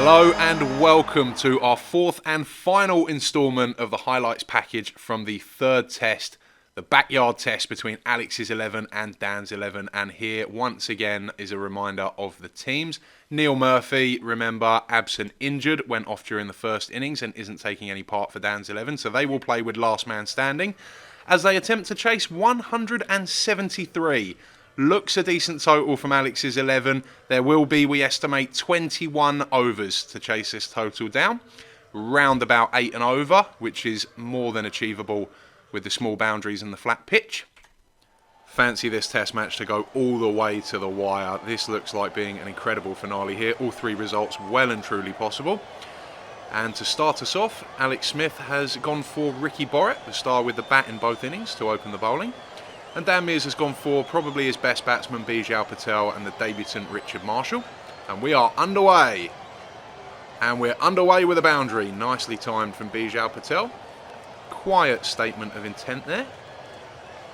Hello and welcome to our fourth and final instalment of the highlights package from the third test, the backyard test between Alex's 11 and Dan's 11. And here once again is a reminder of the teams. Neil Murphy, remember, absent injured, went off during the first innings and isn't taking any part for Dan's 11. So they will play with last man standing as they attempt to chase 173. Looks a decent total from Alex's 11. There will be, we estimate, 21 overs to chase this total down. Round about 8 and over, which is more than achievable with the small boundaries and the flat pitch. Fancy this test match to go all the way to the wire. This looks like being an incredible finale here. All three results well and truly possible. And to start us off, Alex Smith has gone for Ricky Borrett, the star with the bat in both innings, to open the bowling. And Dan Mears has gone for probably his best batsman, Bijal Patel, and the debutant Richard Marshall. And we are underway. And we're underway with a boundary. Nicely timed from Bijal Patel. Quiet statement of intent there.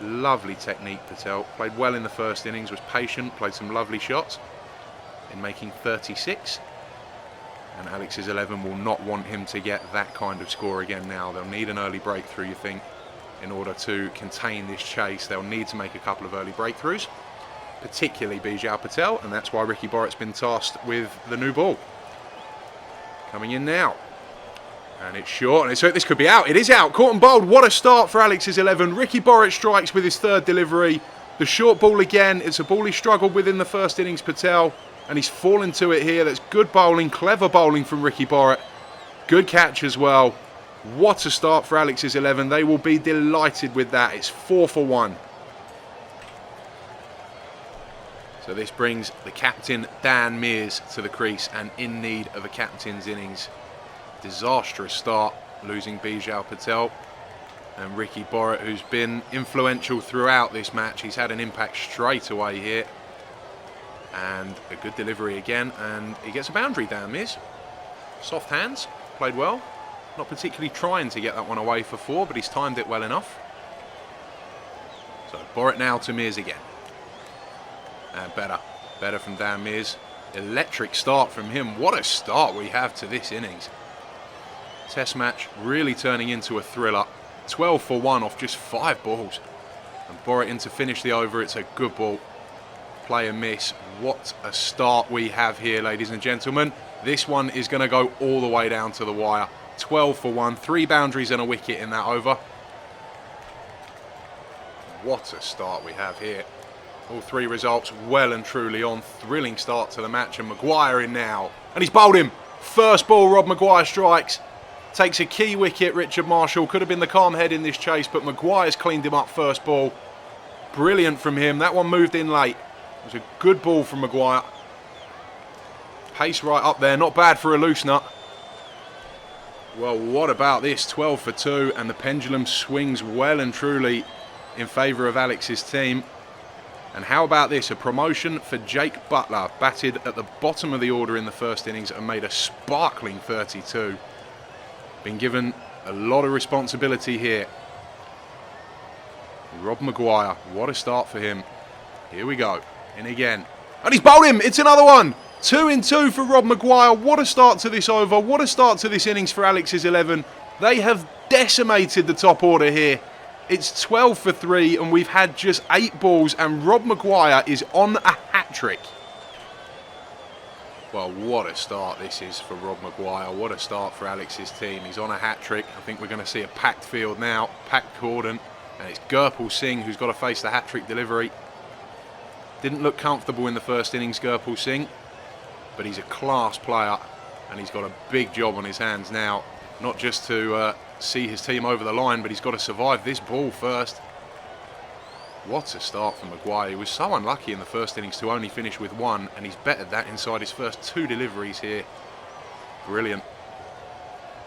Lovely technique, Patel. Played well in the first innings, was patient, played some lovely shots in making 36. And Alex's 11 will not want him to get that kind of score again now. They'll need an early breakthrough, you think, in order to contain this chase. They'll need to make a couple of early breakthroughs, particularly Bijal Patel, and that's why Ricky Borrett's been tasked with the new ball. Coming in now. And it's short, and this could be out. It is out. Caught and bowled. What a start for Alex's 11. Ricky Borrett strikes with his third delivery. The short ball again. It's a ball he struggled with in the first innings, Patel, and he's fallen to it here. That's good bowling, clever bowling from Ricky Borrett. Good catch as well. What a start for Alex's 11. They will be delighted with that. It's 4 for 1. So this brings the captain, Dan Mears, to the crease and in need of a captain's innings. Disastrous start, losing Bijal Patel. And Ricky Borrett, who's been influential throughout this match. He's had an impact straight away here. And a good delivery again. And he gets a boundary, Dan Mears. Soft hands, played well. Not particularly trying to get that one away for 4, but he's timed it well enough. So Borrett now to Mears again. And better from Dan Mears. Electric start from him. What a start we have to this innings. Test match really turning into a thriller. 12 for 1 off just 5 balls. And Borrett in to finish the over. It's a good ball. Play and miss. What a start we have here, ladies and gentlemen. This one is going to go all the way down to the wire. 12 for 1, 3 boundaries and a wicket in that over. What a start we have here. All 3 results well and truly on. Thrilling start to the match, and Maguire in now. And he's bowled him. First ball, Rob Maguire strikes. Takes a key wicket, Richard Marshall. Could have been the calm head in this chase, but Maguire's cleaned him up first ball. Brilliant from him. That one moved in late. It was a good ball from Maguire. Pace right up there. Not bad for a loose nut. Well, what about this? 12 for 2, and the pendulum swings well and truly in favour of Alex's team. And how about this? A promotion for Jake Butler. Batted at the bottom of the order in the first innings and made a sparkling 32. Been given a lot of responsibility here. Rob Maguire, what a start for him. Here we go. In again. And he's bowled him. It's another one. 2 in 2 for Rob Maguire. What a start to this over. What a start to this innings for Alex's 11. They have decimated the top order here. It's 12 for 3 and we've had just 8 balls and Rob Maguire is on a hat-trick. Well, what a start this is for Rob Maguire. What a start for Alex's team. He's on a hat-trick. I think we're going to see a packed field now. Packed cordon. And it's Gurpal Singh who's got to face the hat-trick delivery. Didn't look comfortable in the first innings, Gurpal Singh. But he's a class player and he's got a big job on his hands now. Not just to see his team over the line, but he's got to survive this ball first. What a start from Maguire. He was so unlucky in the first innings to only finish with 1, and he's bettered that inside his first 2 deliveries here. Brilliant.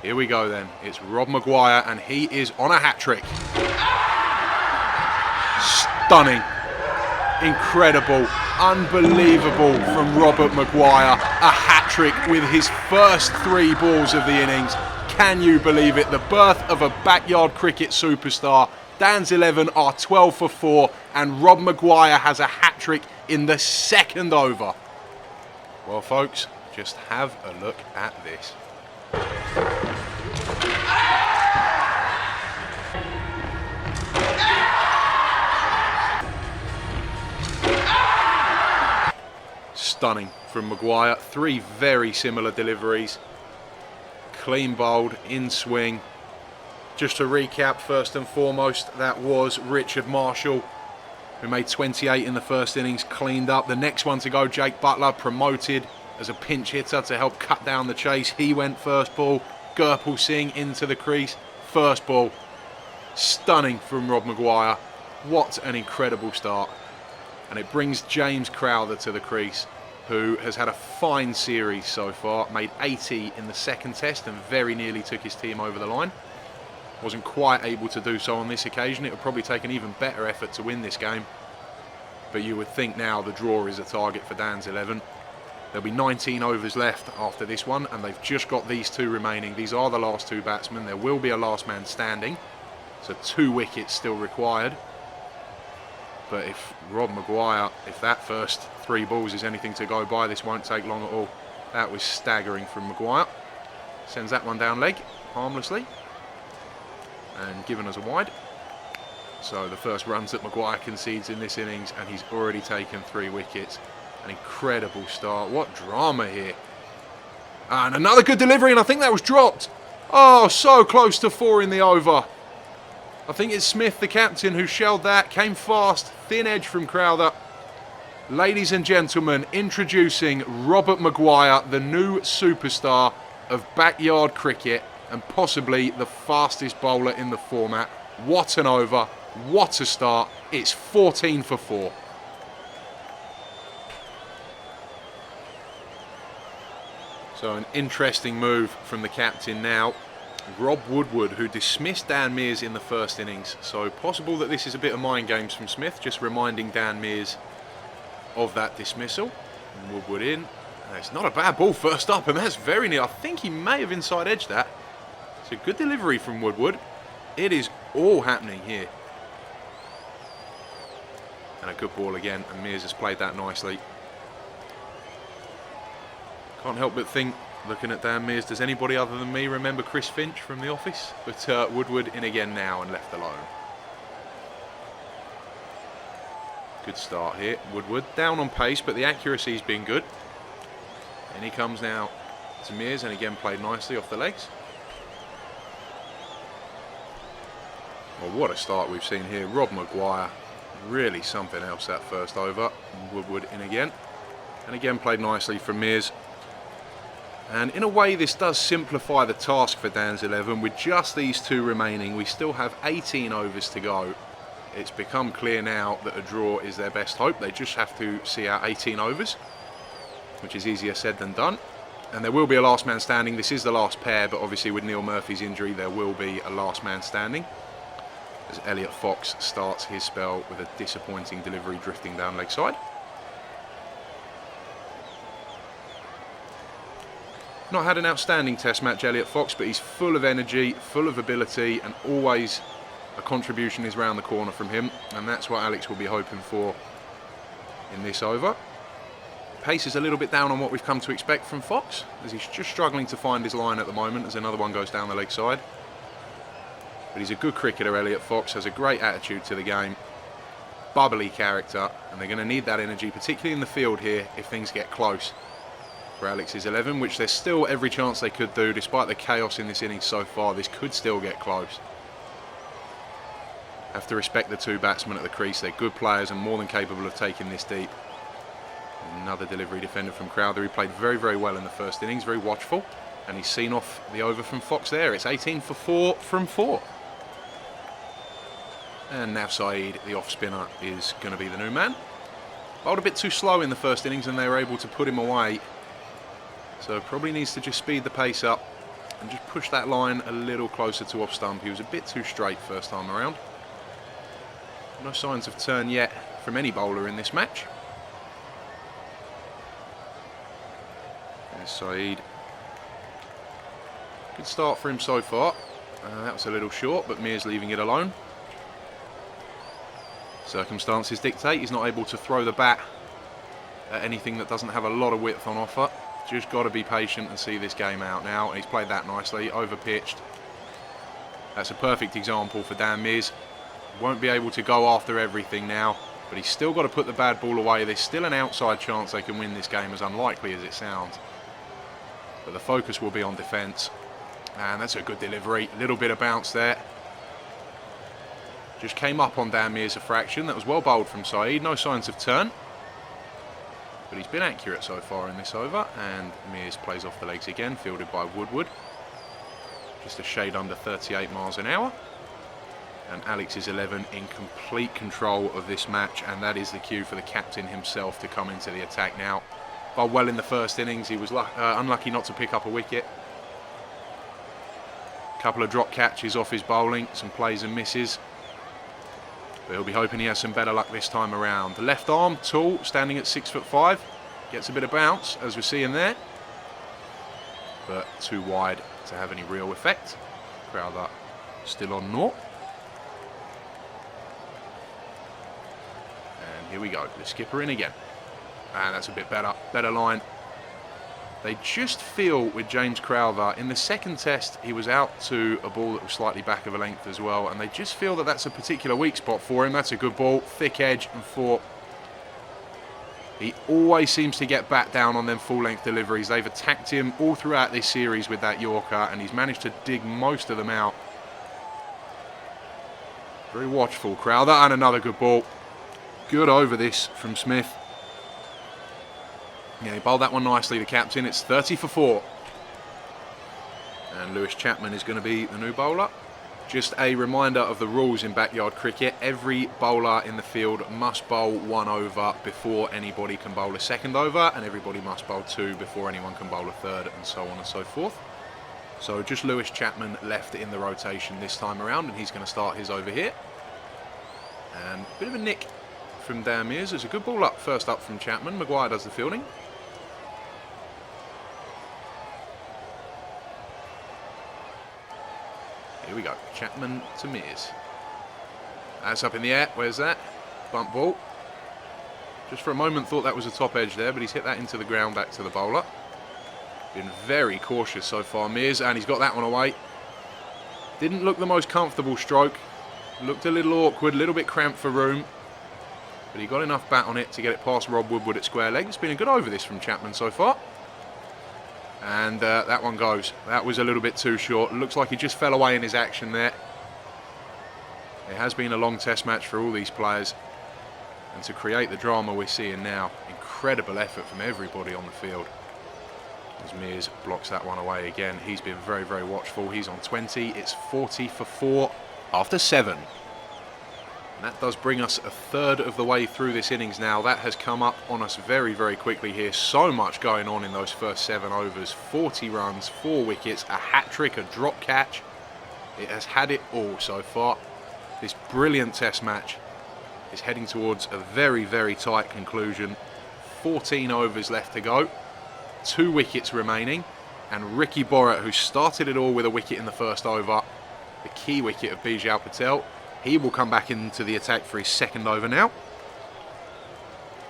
Here we go then. It's Rob Maguire and he is on a hat-trick. Stunning. Incredible. Unbelievable from Robert Maguire. A hat-trick with his first 3 balls of the innings. Can you believe it? The birth of a backyard cricket superstar. Dan's 11 are 12 for 4 and Rob Maguire has a hat-trick in the second over. Well, folks, Just have a look at this. Stunning from Maguire. 3 very similar deliveries. Clean bowled, in swing. Just to recap, first and foremost, that was Richard Marshall, who made 28 in the first innings, cleaned up. The next one to go, Jake Butler, promoted as a pinch hitter to help cut down the chase. He went first ball. Gurpal Singh into the crease, first ball. Stunning from Rob Maguire. What an incredible start. And it brings James Crowther to the crease, who has had a fine series so far. Made 80 in the second test and very nearly took his team over the line. Wasn't quite able to do so on this occasion. It would probably take an even better effort to win this game. But you would think now the draw is a target for Dan's 11. There'll be 19 overs left after this one, and they've just got these 2 remaining. These are the last 2 batsmen. There will be a last man standing, so 2 wickets still required. But if Rob Maguire, if that first 3 balls is anything to go by, this won't take long at all. That was staggering from Maguire. Sends that one down leg, harmlessly, and given us a wide. So the first runs that Maguire concedes in this innings, and he's already taken 3 wickets. An incredible start. What drama here. And another good delivery, and I think that was dropped. Oh, so close to 4 in the over. I think it's Smith, the captain, who shelled that. Came fast, thin edge from Crowther. Ladies and gentlemen, introducing Robert Maguire, the new superstar of backyard cricket and possibly the fastest bowler in the format. What an over. What a start. It's 14 for 4. So an interesting move from the captain now. Rob Woodward, who dismissed Dan Mears in the first innings. So possible that this is a bit of mind games from Smith, just reminding Dan Mears of that dismissal. And Woodward in. It's not a bad ball first up, and that's very near. I think he may have inside edged that. It's a good delivery from Woodward. It is all happening here. And a good ball again, and Mears has played that nicely. Can't help but think, looking at Dan Mears, does anybody other than me remember Chris Finch from The Office? But Woodward in again now and left alone. Good start here. Woodward down on pace, but the accuracy's been good. And he comes now to Mears, and again played nicely off the legs. Well, what a start we've seen here. Rob Maguire, really something else that first over. Woodward in again. And again played nicely from Mears. And in a way, this does simplify the task for Dan's 11. With just these 2 remaining, we still have 18 overs to go. It's become clear now that a draw is their best hope. They just have to see out 18 overs, which is easier said than done. And there will be a last man standing. This is the last pair, but obviously with Neil Murphy's injury, there will be a last man standing, as Elliot Fox starts his spell with a disappointing delivery drifting down leg side. Not had an outstanding test match, Elliot Fox, but he's full of energy, full of ability, and always a contribution is round the corner from him, and that's what Alex will be hoping for in this over. Pace is a little bit down on what we've come to expect from Fox, as he's just struggling to find his line at the moment as another one goes down the leg side. But he's a good cricketer, Elliot Fox, has a great attitude to the game, bubbly character, and they're going to need that energy, particularly in the field here, if things get close for Alex's 11, which there's still every chance they could do. Despite the chaos in this innings so far, this could still get close. Have to respect the 2 batsmen at the crease. They're good players and more than capable of taking this deep. Another delivery defender from Crowther. He played very, very well in the first innings, very watchful, and he's seen off the over from Fox there. It's 18 for 4 from 4. And Nav Saeed, the off spinner, is going to be the new man. Bowled a bit too slow in the first innings, and they were able to put him away. So probably needs to just speed the pace up and just push that line a little closer to off stump. He was a bit too straight first time around. No signs of turn yet from any bowler in this match. There's Saeed. Good start for him so far. That was a little short, but Mears leaving it alone. Circumstances dictate he's not able to throw the bat at anything that doesn't have a lot of width on offer. Just got to be patient and see this game out now. And he's played that nicely, over-pitched. That's a perfect example for Dan Mears. Won't be able to go after everything now, but he's still got to put the bad ball away. There's still an outside chance they can win this game, as unlikely as it sounds. But the focus will be on defence. And that's a good delivery. A little bit of bounce there. Just came up on Dan Mears a fraction. That was well bowled from Saeed. No signs of turn. But he's been accurate so far in this over. And Mears plays off the legs again, fielded by Woodward. Just a shade under 38 miles an hour. And Alex is 11 in complete control of this match. And that is the cue for the captain himself to come into the attack now. Bowled well in the first innings. He was unlucky not to pick up a wicket. Couple of drop catches off his bowling, some plays and misses. But he'll be hoping he has some better luck this time around. The left arm, tall, standing at 6'5". Gets a bit of bounce, as we're seeing there. But too wide to have any real effect. Crowther still on naught. And here we go, the skipper in again. And that's a bit better, better line. They just feel with James Crowther, in the second test he was out to a ball that was slightly back of a length as well, and they just feel that that's a particular weak spot for him. That's a good ball, thick edge and four. He always seems to get back down on them full length deliveries. They've attacked him all throughout this series with that Yorker, and he's managed to dig most of them out. Very watchful Crowther, and another good ball. Good over this from Smith. Yeah, he bowled that one nicely, the captain. It's 30 for 4. And Lewis Chapman is going to be the new bowler. Just a reminder of the rules in backyard cricket. Every bowler in the field must bowl 1 over before anybody can bowl a second over, and everybody must bowl 2 before anyone can bowl a third, and so on and so forth. So just Lewis Chapman left in the rotation this time around, and he's going to start his over here. And a bit of a nick from Dan Mears. There's a good ball up first up from Chapman. Maguire does the fielding. Here we go, Chapman to Mears. That's up in the air, where's that? Bump ball. Just for a moment thought that was a top edge there, but he's hit that into the ground back to the bowler. Been very cautious so far, Mears, and he's got that one away. Didn't look the most comfortable stroke. Looked a little awkward, a little bit cramped for room. But he got enough bat on it to get it past Rob Woodward at square leg. It's been a good over this from Chapman so far. And that one goes. That was a little bit too short. Looks like he just fell away in his action there. It has been a long test match for all these players. And to create the drama we're seeing now, incredible effort from everybody on the field. As Mears blocks that one away again. He's been very, very watchful. He's on 20. It's 40 for 4 after 7. And that does bring us a third of the way through this innings now. That has come up on us very, very quickly here. So much going on in those first 7 overs. 40 runs, 4 wickets, a hat-trick, a drop catch. It has had it all so far. This brilliant test match is heading towards a very, very tight conclusion. 14 overs left to go. 2 wickets remaining. And Ricky Borat, who started it all with a wicket in the first over, the key wicket of Bijal Patel, he will come back into the attack for his second over now.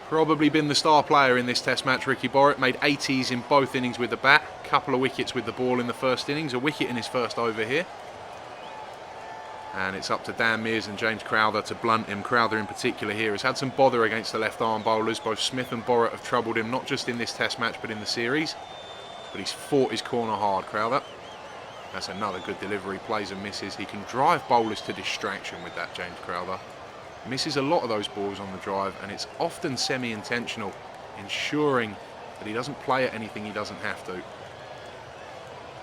Probably been the star player in this test match, Ricky Borat. Made 80s in both innings with the bat. Couple of wickets with the ball in the first innings. A wicket in his first over here. And it's up to Dan Mears and James Crowther to blunt him. Crowther in particular here has had some bother against the left arm bowlers. Both Smith and Borat have troubled him, not just in this test match but in the series. But he's fought his corner hard, Crowther. That's another good delivery, plays and misses. He can drive bowlers to distraction with that, James Crowther. Misses a lot of those balls on the drive, and it's often semi-intentional, ensuring that he doesn't play at anything he doesn't have to.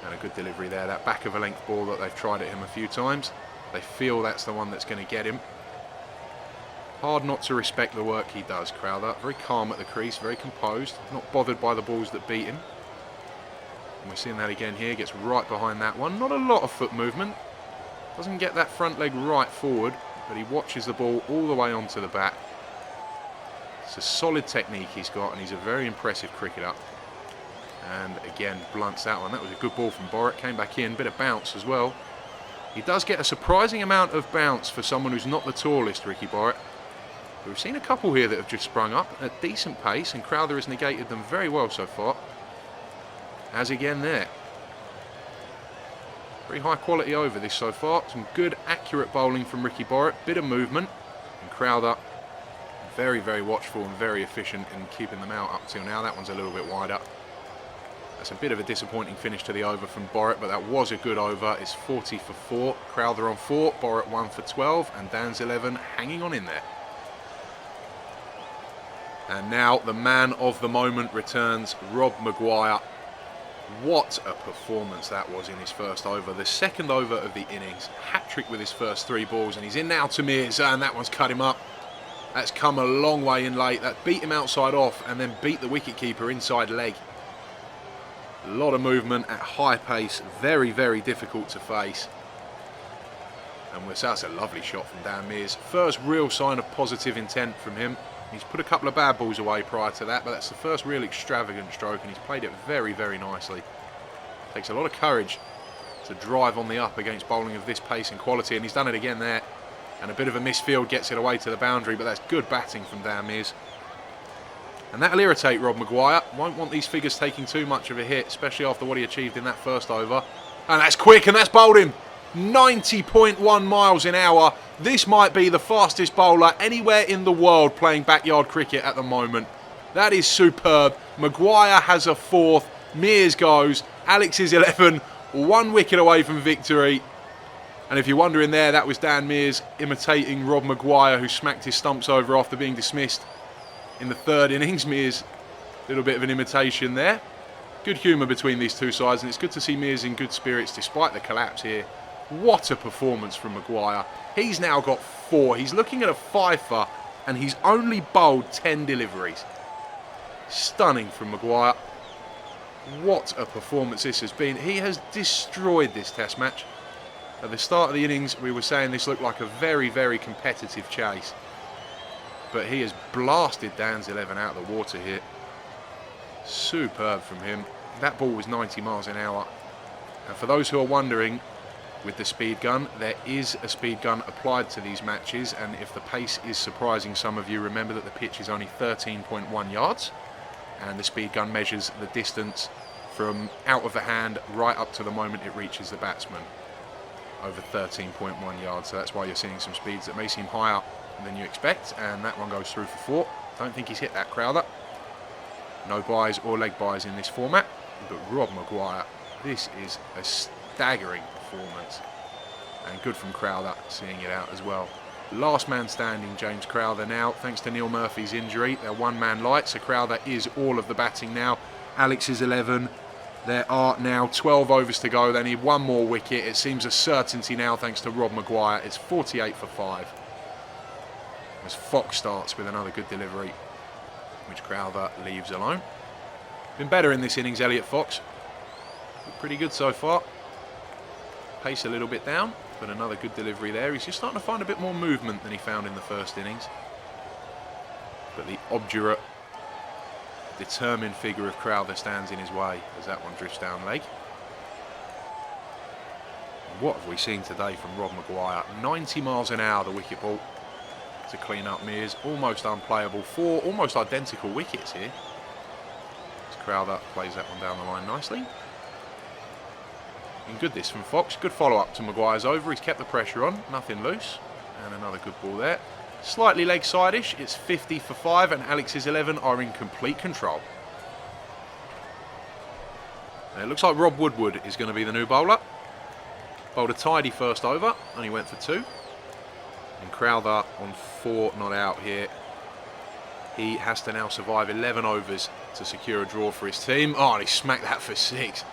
And a good delivery there, that back of a length ball that they've tried at him a few times. They feel that's the one that's going to get him. Hard not to respect the work he does, Crowther. Very calm at the crease, very composed, not bothered by the balls that beat him. And we're seeing that again here, gets right behind that one. Not a lot of foot movement. Doesn't get that front leg right forward, but he watches the ball all the way onto the bat. It's a solid technique he's got, and he's a very impressive cricketer. And again, blunts that one. That was a good ball from Borat, came back in, bit of bounce as well. He does get a surprising amount of bounce for someone who's not the tallest, Ricky Borat. We've seen a couple here that have just sprung up at decent pace, and Crowther has negated them very well so far. as again there. Very high quality over this so far. Some good accurate bowling from Ricky Borrett, bit of movement, and Crowther very, very watchful and very efficient in keeping them out up till now. That one's a little bit wider. That's a bit of a disappointing finish to the over from Borrett, but that was a good over. It's 40 for 4, Crowther on 4, Borrett 1 for 12, and Dan's 11 hanging on in there. And now the man of the moment returns, Rob Maguire. What a performance that was in his first over. The second over of the innings. Hat-trick with his first 3 balls, and he's in now to Mears, and that one's cut him up. That's come a long way in late. That beat him outside off and then beat the wicketkeeper inside leg. A lot of movement at high pace. Very, very difficult to face. And that's a lovely shot from Dan Mears. First real sign of positive intent from him. He's put a couple of bad balls away prior to that, but that's the first real extravagant stroke, and he's played it very, very nicely. Takes a lot of courage to drive on the up against bowling of this pace and quality, and he's done it again there. And a bit of a misfield gets it away to the boundary, but that's good batting from Dan Mears. And that'll irritate Rob Maguire. Won't want these figures taking too much of a hit, especially after what he achieved in that first over. And that's quick, and that's bowled him. 90.1 miles an hour. This might be the fastest bowler anywhere in the world playing backyard cricket at the moment. That is superb. Maguire has a 4th. Mears goes. Alex is 11. 1 wicket away from victory. And if you're wondering there, that was Dan Mears imitating Rob Maguire, who smacked his stumps over after being dismissed in the 3rd innings. Mears, a little bit of an imitation there. Good humour between these two sides, and it's good to see Mears in good spirits despite the collapse here. What a performance from Maguire. He's now got 4. He's looking at a 5-fer, and he's only bowled 10 deliveries. Stunning from Maguire. What a performance this has been. He has destroyed this test match. At the start of the innings, we were saying this looked like a very, very competitive chase. But he has blasted Dan's 11 out of the water here. Superb from him. That ball was 90 miles an hour. And for those who are wondering, with the speed gun, there is a speed gun applied to these matches, and if the pace is surprising some of you, remember that the pitch is only 13.1 yards, and the speed gun measures the distance from out of the hand right up to the moment it reaches the batsman, over 13.1 yards. So that's why you're seeing some speeds that may seem higher than you expect, and that one goes through for 4. Don't think he's hit that, Crowther. No byes or leg byes in this format, but Rob Maguire, this is a staggering performance, and good from Crowther seeing it out as well. Last man standing, James Crowther now, thanks to Neil Murphy's injury. They're 1-man light, so Crowther is all of the batting now. Alex is 11. There are now 12 overs to go. They need 1 more wicket. It seems a certainty now thanks to Rob Maguire. It's 48 for 5. As Fox starts with another good delivery, which Crowther leaves alone. Been better in this innings, Elliot Fox. Pretty good so far. Pace a little bit down, but another good delivery there. He's just starting to find a bit more movement than he found in the first innings. But the obdurate, determined figure of Crowther stands in his way as that one drifts down leg. What have we seen today from Rob Maguire? 90 miles an hour, the wicket ball to clean up Mears. Almost unplayable. 4 almost identical wickets here. As Crowther plays that one down the line nicely. And good this from Fox. Good follow-up to Maguire's over. He's kept the pressure on. Nothing loose. And another good ball there. Slightly leg-side-ish. It's 50 for 5, and Alex's 11 are in complete control. And it looks like Rob Woodward is going to be the new bowler. Bowled a tidy first over, only went for 2. And Crowther on 4, not out here. He has to now survive 11 overs to secure a draw for his team. Oh, and he smacked that for 6.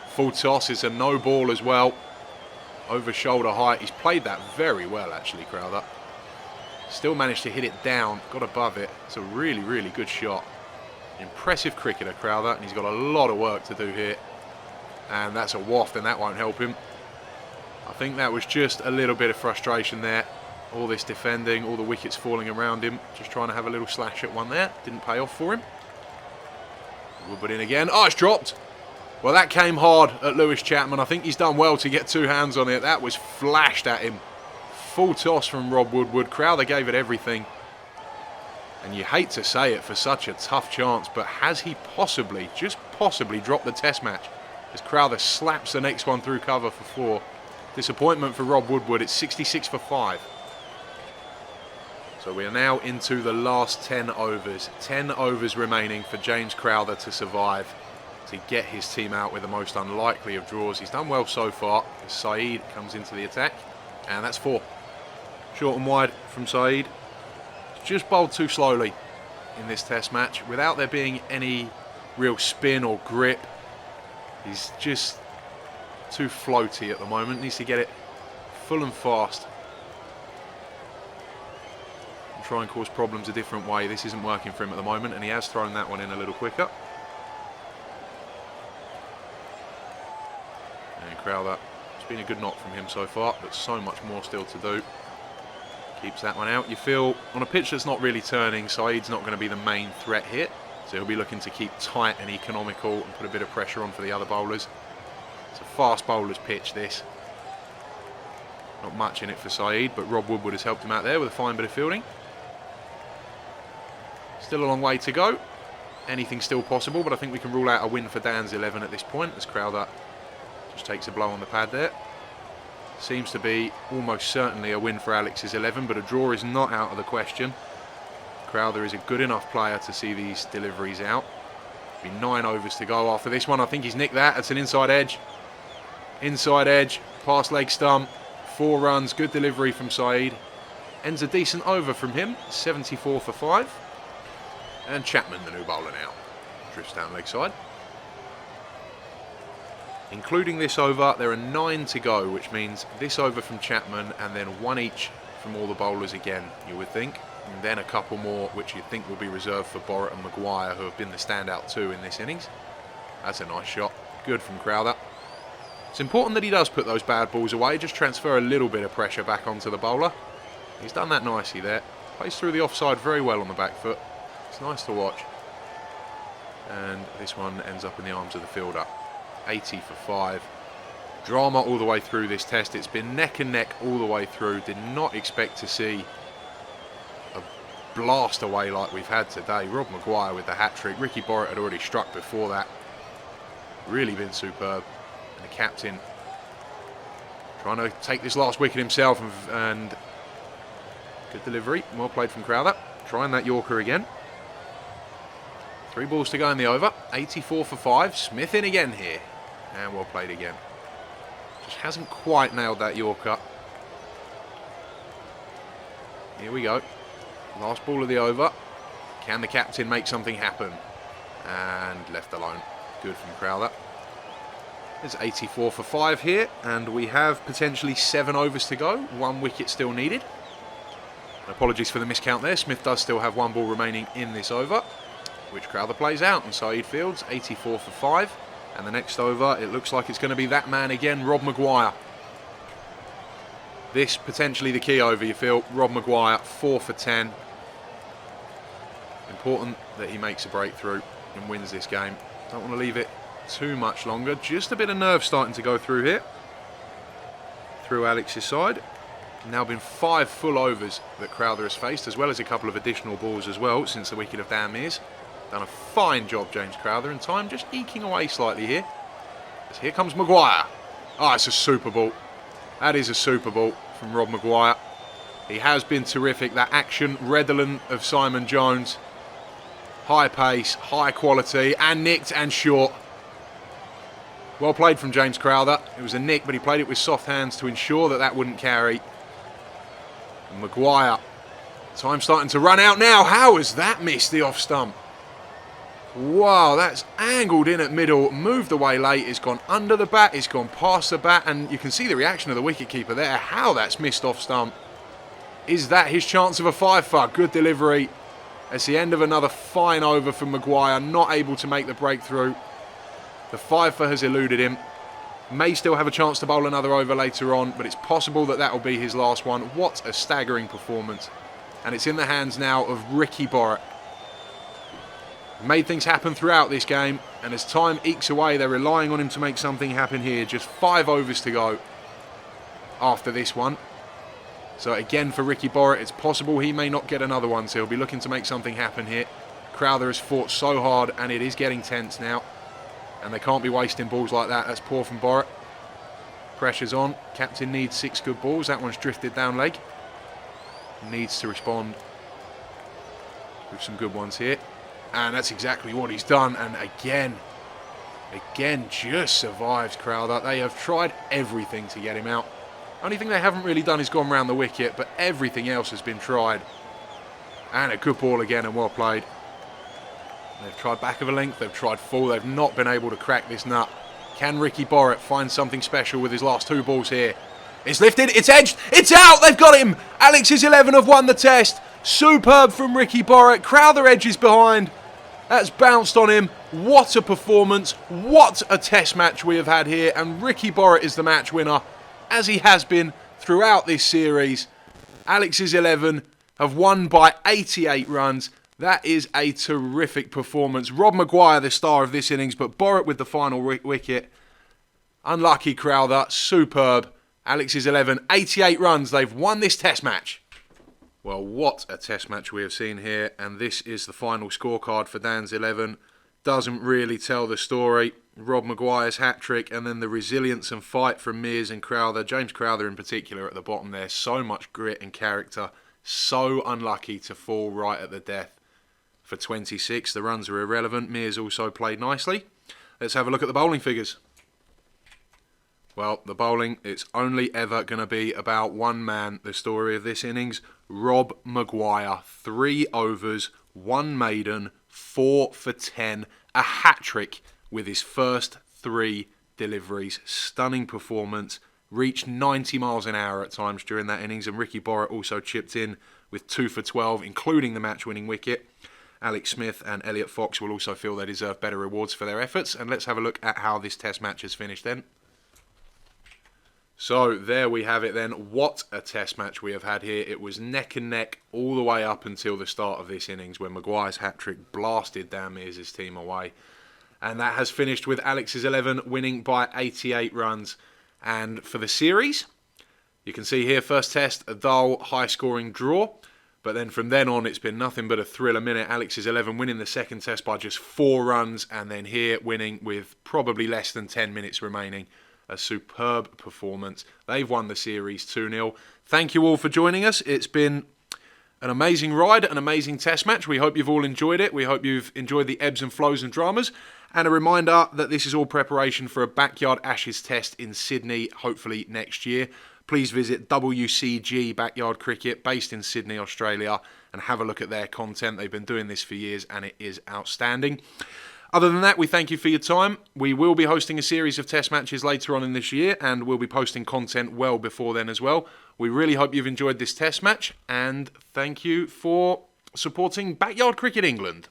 Full toss, it's a no ball as well. Over shoulder height. He's played that very well, actually, Crowther. Still managed to hit it down, got above it. It's a really, really good shot. Impressive cricketer, Crowther, and he's got a lot of work to do here. And that's a waft, and that won't help him. I think that was just a little bit of frustration there. All this defending, all the wickets falling around him. Just trying to have a little slash at one there. Didn't pay off for him. Woodward in again. Oh, it's dropped. Well, that came hard at Lewis Chapman. I think he's done well to get 2 hands on it. That was flashed at him. Full toss from Rob Woodward. Crowther gave it everything. And you hate to say it for such a tough chance, but has he possibly, just possibly, dropped the test match? as Crowther slaps the next one through cover for 4. Disappointment for Rob Woodward. It's 66 for 5. So we are now into the last 10 overs. 10 overs remaining for James Crowther to survive, to get his team out with the most unlikely of draws. He's done well so far as Saeed comes into the attack, and that's 4. Short and wide from Saeed. Just bowled too slowly in this test match without there being any real spin or grip. He's just too floaty at the moment. Needs to get it full and fast and try and cause problems a different way. This isn't working for him at the moment, and he has thrown that one in a little quicker. And Crowther, it's been a good knock from him so far, but so much more still to do. Keeps that one out. You feel on a pitch that's not really turning, Saeed's not going to be the main threat here, so he'll be looking to keep tight and economical and put a bit of pressure on for the other bowlers. It's a fast bowler's pitch, this. Not much in it for Saeed, but Rob Woodward has helped him out there with a fine bit of fielding. Still a long way to go. Anything's still possible, but I think we can rule out a win for Dan's 11 at this point, as Crowther just takes a blow on the pad there. Seems to be almost certainly a win for Alex's 11, but a draw is not out of the question. Crowther is a good enough player to see these deliveries out. Be 9 overs to go after this one. I think he's nicked that. It's an inside edge. Inside edge, past leg stump, 4 runs, good delivery from Saeed. Ends a decent over from him, 74 for 5. And Chapman, the new bowler now, drifts down leg side. Including this over, there are 9 to go, which means this over from Chapman and then 1 each from all the bowlers again, you would think. And then a couple more, which you'd think will be reserved for Borrett and Maguire, who have been the standout too in this innings. That's a nice shot. Good from Crowther. It's important that he does put those bad balls away, just transfer a little bit of pressure back onto the bowler. He's done that nicely there. Plays through the offside very well on the back foot. It's nice to watch. And this one ends up in the arms of the fielder. 80 for 5. Drama all the way through this test. It's been neck and neck all the way through. Did not expect to see a blast away like we've had today. Rob Maguire with the hat-trick. Ricky Borrett had already struck before that. Really been superb. And the captain trying to take this last wicket himself, and good delivery. Well played from Crowther. Trying that Yorker again. 3 balls to go in the over. 84 for 5. Smith in again here. And well played again. Just hasn't quite nailed that Yorker. Here we go. Last ball of the over. Can the captain make something happen? And left alone. Good from Crowther. It's 84 for 5 here. And we have potentially 7 overs to go. 1 wicket still needed. Apologies for the miscount there. Smith does still have 1 ball remaining in this over, which Crowther plays out, and Saeed fields. 84 for 5. And the next over, it looks like it's going to be that man again, Rob Maguire. This potentially the key over, you feel. Rob Maguire, 4 for 10. Important that he makes a breakthrough and wins this game. Don't want to leave it too much longer. Just a bit of nerve starting to go through here. Through Alex's side. Now been 5 full overs that Crowther has faced, as well as a couple of additional balls as well since the wicket of Dan Mears. Done a fine job, James Crowther, in time, just eking away slightly here. As here comes Maguire. Oh, it's a super ball. That is a super ball from Rob Maguire. He has been terrific. That action redolent of Simon Jones. High pace, high quality, and nicked and short. Well played from James Crowther. It was a nick, but he played it with soft hands to ensure that that wouldn't carry. And Maguire. Time starting to run out now. How has that missed the off stump? Wow, that's angled in at middle, moved away late, it's gone under the bat, it's gone past the bat, and you can see the reaction of the wicketkeeper there, how that's missed off stump. Is that his chance of a 5-for? Good delivery. It's the end of another fine over from Maguire, not able to make the breakthrough. The 5-for has eluded him. May still have a chance to bowl another over later on, but it's possible that that will be his last one. What a staggering performance. And it's in the hands now of Ricky Borrett. Made things happen throughout this game, and as time ekes away, they're relying on him to make something happen here. Just 5 overs to go after this one. So again, for Ricky Borrett, it's possible he may not get another one, so he'll be looking to make something happen here. Crowther has fought so hard, and it is getting tense now. And they can't be wasting balls like that. That's poor from Borrett. Pressure's on. Captain needs 6 good balls. That one's drifted down leg. Needs to respond with some good ones here. And that's exactly what he's done. And again, just survives Crowther. They have tried everything to get him out. Only thing they haven't really done is gone round the wicket, but everything else has been tried. And a good ball again, and well played. They've tried back of a length, they've tried full, they've not been able to crack this nut. Can Ricky Borrett find something special with his last 2 balls here? It's lifted, it's edged, it's out, they've got him! Alex's 11 have won the test. Superb from Ricky Borrett, Crowther edges behind. That's bounced on him. What a performance, what a test match we have had here, and Ricky Borrett is the match winner, as he has been throughout this series. Alex's 11 have won by 88 runs. That is a terrific performance. Rob Maguire, the star of this innings, but Borrett with the final wicket. Unlucky Crowther, superb. Alex's 11, 88 runs. They've won this test match. Well, what a test match we have seen here. And this is the final scorecard for Dan's 11. Doesn't really tell the story. Rob Maguire's hat-trick, and then the resilience and fight from Mears and Crowther. James Crowther in particular at the bottom there. So much grit and character. So unlucky to fall right at the death. For 26, the runs are irrelevant. Mears also played nicely. Let's have a look at the bowling figures. Well, the bowling, it's only ever going to be about one man, the story of this innings. Rob Maguire, 3 overs, 1 maiden, 4 for 10. A hat-trick with his first 3 deliveries. Stunning performance. Reached 90 miles an hour at times during that innings. And Ricky Borrett also chipped in with 2 for 12, including the match-winning wicket. Alex Smith and Elliot Fox will also feel they deserve better rewards for their efforts. And let's have a look at how this test match has finished then. So there we have it then. What a test match we have had here. It was neck and neck all the way up until the start of this innings when Maguire's hat-trick blasted Dan Mears' team away. And that has finished with Alex's 11 winning by 88 runs. And for the series, you can see here, first test, a dull, high-scoring draw. But then from then on, it's been nothing but a thriller minute. Alex's 11 winning the second test by just 4 runs. And then here winning with probably less than 10 minutes remaining. A superb performance. They've won the series 2-0. Thank you all for joining us. It's been an amazing ride, an amazing test match. We hope you've all enjoyed it. We hope you've enjoyed the ebbs and flows and dramas. And a reminder that this is all preparation for a Backyard Ashes test in Sydney, hopefully next year. Please visit WCG Backyard Cricket, based in Sydney, Australia, and have a look at their content. They've been doing this for years, and it is outstanding. Other than that, we thank you for your time. We will be hosting a series of test matches later on in this year, and we'll be posting content well before then as well. We really hope you've enjoyed this test match, and thank you for supporting Backyard Cricket England.